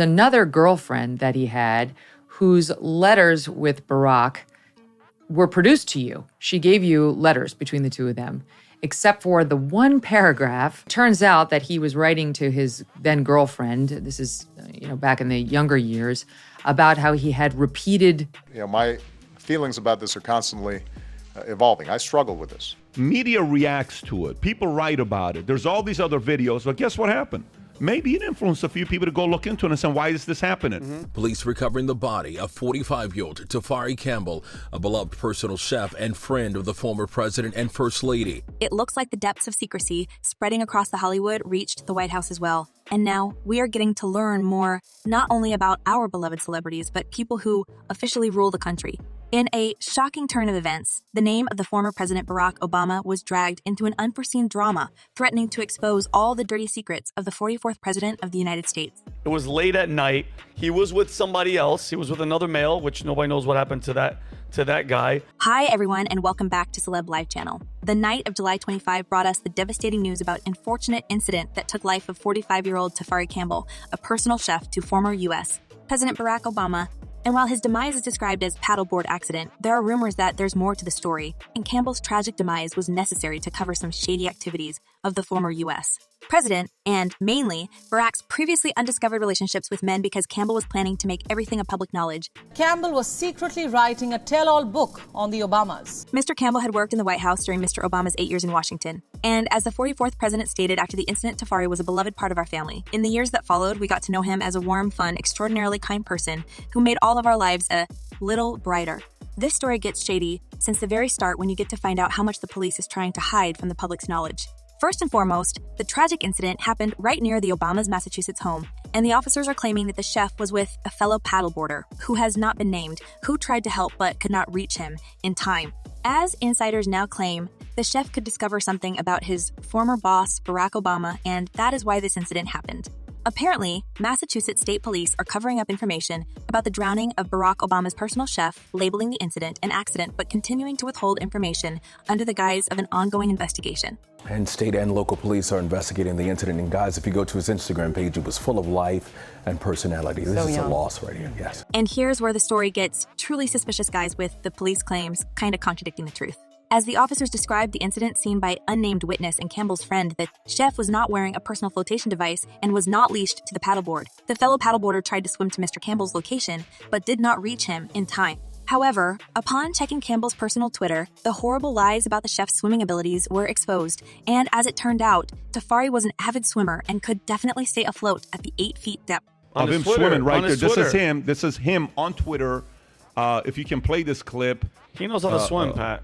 Another girlfriend that he had whose letters with Barack were produced to you. She gave you letters between the two of them, except for the one paragraph. Turns out that he was writing to his then girlfriend, this is, back in the younger years, about how he had repeated. My feelings about this are constantly evolving. I struggle with this. Media reacts to it. People write about it. There's all these other videos, but guess what happened? Maybe it influenced a few people to go look into it and say, why is this happening? Police recovering the body of 45-year-old Tafari Campbell, a beloved personal chef and friend of the former president and first lady. It looks like the depths of secrecy spreading across the Hollywood reached the White House as well. And now we are getting to learn more, not only about our beloved celebrities, but people who officially rule the country. In a shocking turn of events, the name of the former President Barack Obama was dragged into an unforeseen drama, threatening to expose all the dirty secrets of the 44th President of the United States. It was late at night. He was with somebody else. He was with another male, which nobody knows what happened to that guy. Hi, everyone, and welcome back to Celeb Live Channel. The night of July 25 brought us the devastating news about an unfortunate incident that took life of 45-year-old Tafari Campbell, a personal chef to former U.S. President Barack Obama. And while his demise is described as paddleboard accident, there are rumors that there's more to the story, and Campbell's tragic demise was necessary to cover some shady activities of the former U.S. president, and mainly Barack's previously undiscovered relationships with men, because Campbell was planning to make everything a public knowledge. Campbell was secretly writing a tell-all book on the Obamas. Mr. Campbell had worked in the White House during Mr. Obama's 8 years in Washington. And as the 44th president stated after the incident, Tafari was a beloved part of our family. In the years that followed, we got to know him as a warm, fun, extraordinarily kind person who made all of our lives a little brighter. This story gets shady since the very start, when you get to find out how much the police is trying to hide from the public's knowledge. First and foremost, the tragic incident happened right near the Obamas' Massachusetts home, and the officers are claiming that the chef was with a fellow paddleboarder, who has not been named, who tried to help but could not reach him in time. As insiders now claim, the chef could discover something about his former boss, Barack Obama, and that is why this incident happened. Apparently, Massachusetts State Police are covering up information about the drowning of Barack Obama's personal chef, labeling the incident an accident, but continuing to withhold information under the guise of an ongoing investigation. And state and local police are investigating the incident. And guys, if you go to his Instagram page, it was full of life and personality. This is a loss right here, yes. And here's where the story gets truly suspicious, guys, with the police claims kind of contradicting the truth. As the officers described the incident seen by unnamed witness and Campbell's friend, the chef was not wearing a personal flotation device and was not leashed to the paddleboard. The fellow paddleboarder tried to swim to Mr. Campbell's location, but did not reach him in time. However, upon checking Campbell's personal Twitter, the horrible lies about the chef's swimming abilities were exposed, and as it turned out, Tafari was an avid swimmer and could definitely stay afloat at the 8 feet depth. Of him swimming right there. This is him on Twitter. If you can play this clip. He knows how to swim, Pat.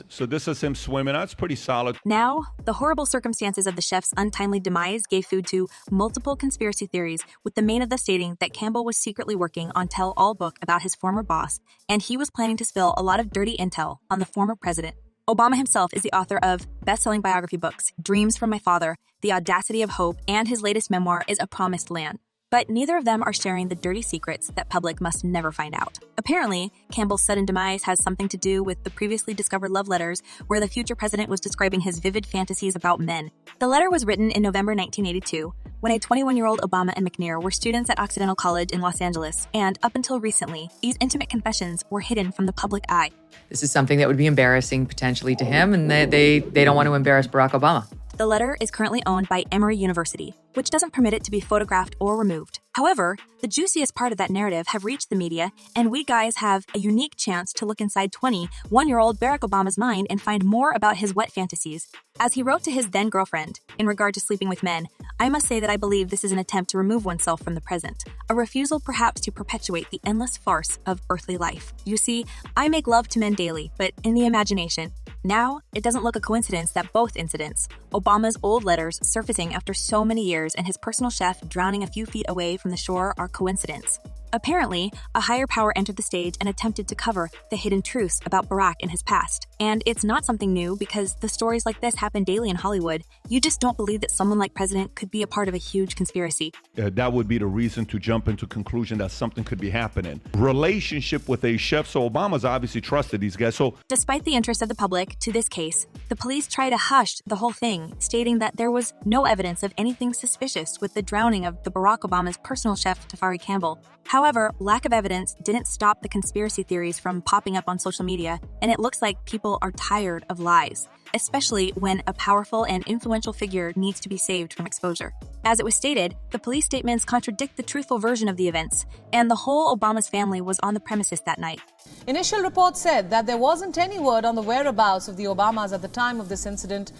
So this is him swimming. That's pretty solid. Now, the horrible circumstances of the chef's untimely demise gave food to multiple conspiracy theories, with the main of them stating that Campbell was secretly working on tell-all book about his former boss, and he was planning to spill a lot of dirty intel on the former president. Obama himself is the author of best-selling biography books, Dreams from My Father, The Audacity of Hope, and his latest memoir is A Promised Land. But neither of them are sharing the dirty secrets that public must never find out. Apparently, Campbell's sudden demise has something to do with the previously discovered love letters where the future president was describing his vivid fantasies about men. The letter was written in November 1982, when a 21-year-old Obama and McNair were students at Occidental College in Los Angeles, and up until recently, these intimate confessions were hidden from the public eye. This is something that would be embarrassing potentially to him, and they don't want to embarrass Barack Obama. The letter is currently owned by Emory University, which doesn't permit it to be photographed or removed. However, the juiciest part of that narrative have reached the media, and we guys have a unique chance to look inside 21-year-old Barack Obama's mind and find more about his wet fantasies. As he wrote to his then-girlfriend, in regard to sleeping with men, I must say that I believe this is an attempt to remove oneself from the present, a refusal perhaps to perpetuate the endless farce of earthly life. You see, I make love to men daily, but in the imagination. Now, it doesn't look a coincidence that both incidents, Obama's old letters surfacing after so many years and his personal chef drowning a few feet away from the shore, are coincidence. Apparently, a higher power entered the stage and attempted to cover the hidden truths about Barack in his past. And it's not something new because the stories like this happen daily in Hollywood. You just don't believe that someone like President could be a part of a huge conspiracy. That would be the reason to jump into conclusion that something could be happening. Relationship with a chef, so Obama's obviously trusted these guys. So despite the interest of the public to this case, the police try to hush the whole thing, stating that there was no evidence of anything suspicious with the drowning of the Barack Obama's personal chef, Tafari Campbell. However, lack of evidence didn't stop the conspiracy theories from popping up on social media, and it looks like people are tired of lies, especially when a powerful and influential figure needs to be saved from exposure. As it was stated, the police statements contradict the truthful version of the events, and the whole Obama's family was on the premises that night. Initial reports said that there wasn't any word on the whereabouts of the Obamas at the time of this incident.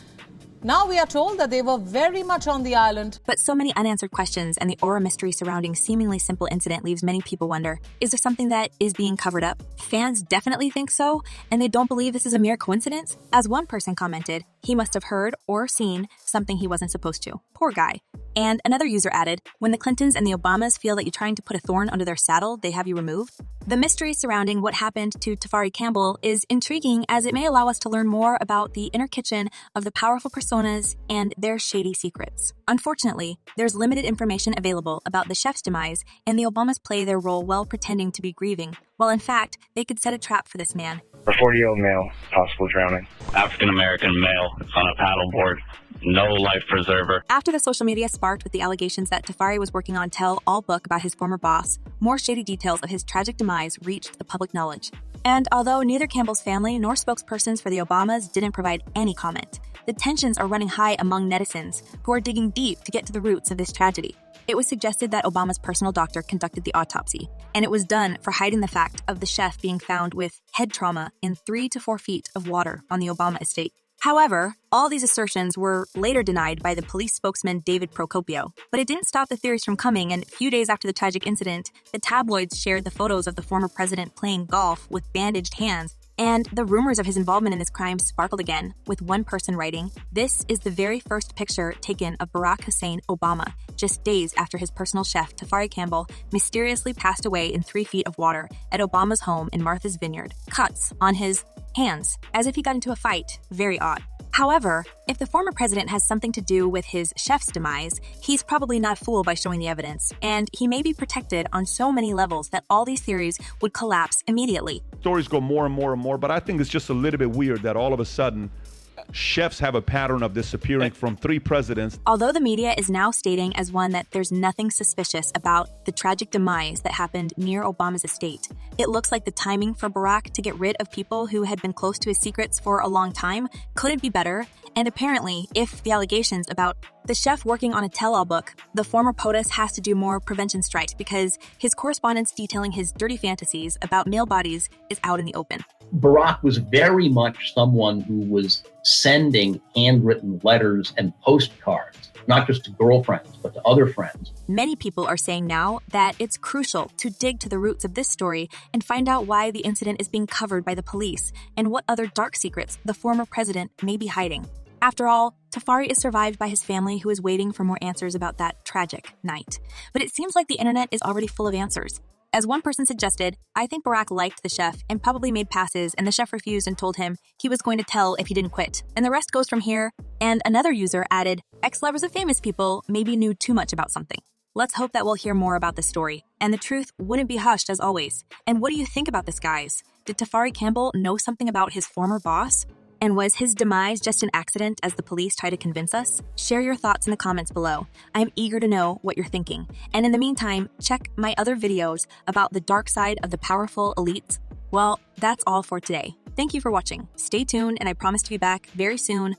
Now we are told that they were very much on the island. But so many unanswered questions and the aura mystery surrounding seemingly simple incident leaves many people wonder, is there something that is being covered up? Fans definitely think so, and they don't believe this is a mere coincidence. As one person commented, he must have heard or seen something he wasn't supposed to. Poor guy. And another user added, when the Clintons and the Obamas feel that you're trying to put a thorn under their saddle, they have you removed. The mystery surrounding what happened to Tafari Campbell is intriguing as it may allow us to learn more about the inner kitchen of the powerful personas and their shady secrets. Unfortunately, there's limited information available about the chef's demise, and the Obamas play their role while pretending to be grieving, while in fact, they could set a trap for this man. A 40-year-old male, possible drowning. African-American male, on a paddleboard. No life preserver. After the social media sparked with the allegations that Tafari was working on tell-all book about his former boss, more shady details of his tragic demise reached the public knowledge. And although neither Campbell's family nor spokespersons for the Obamas didn't provide any comment, the tensions are running high among netizens who are digging deep to get to the roots of this tragedy. It was suggested that Obama's personal doctor conducted the autopsy, and it was done for hiding the fact of the chef being found with head trauma in 3 to 4 feet of water on the Obama estate. However, all these assertions were later denied by the police spokesman David Procopio. But it didn't stop the theories from coming, and a few days after the tragic incident, the tabloids shared the photos of the former president playing golf with bandaged hands. And the rumors of his involvement in this crime sparkled again, with one person writing, "This is the very first picture taken of Barack Hussein Obama, just days after his personal chef, Tafari Campbell, mysteriously passed away in 3 feet of water at Obama's home in Martha's Vineyard. Cuts on his hands, as if he got into a fight. Very odd." However, if the former president has something to do with his chef's demise, he's probably not fooled by showing the evidence, and he may be protected on so many levels that all these theories would collapse immediately. Stories go more and more and more, but I think it's just a little bit weird that all of a sudden chefs have a pattern of disappearing from 3 presidents. Although the media is now stating as one that there's nothing suspicious about the tragic demise that happened near Obama's estate, it looks like the timing for Barack to get rid of people who had been close to his secrets for a long time couldn't be better. And apparently, if the allegations about the chef working on a tell-all book, the former POTUS has to do more prevention strikes because his correspondence detailing his dirty fantasies about male bodies is out in the open. Barack was very much someone who was sending handwritten letters and postcards, not just to girlfriends, but to other friends. Many people are saying now that it's crucial to dig to the roots of this story and find out why the incident is being covered by the police and what other dark secrets the former president may be hiding. After all, Tafari is survived by his family who is waiting for more answers about that tragic night. But it seems like the internet is already full of answers. As one person suggested, I think Barack liked the chef and probably made passes, and the chef refused and told him he was going to tell if he didn't quit. And the rest goes from here. And another user added, ex-lovers of famous people maybe knew too much about something. Let's hope that we'll hear more about the story. And the truth wouldn't be hushed as always. And what do you think about this, guys? Did Tafari Campbell know something about his former boss? And was his demise just an accident as the police try to convince us? Share your thoughts in the comments below. I'm eager to know what you're thinking. And in the meantime, check my other videos about the dark side of the powerful elites. Well, that's all for today. Thank you for watching. Stay tuned, and I promise to be back very soon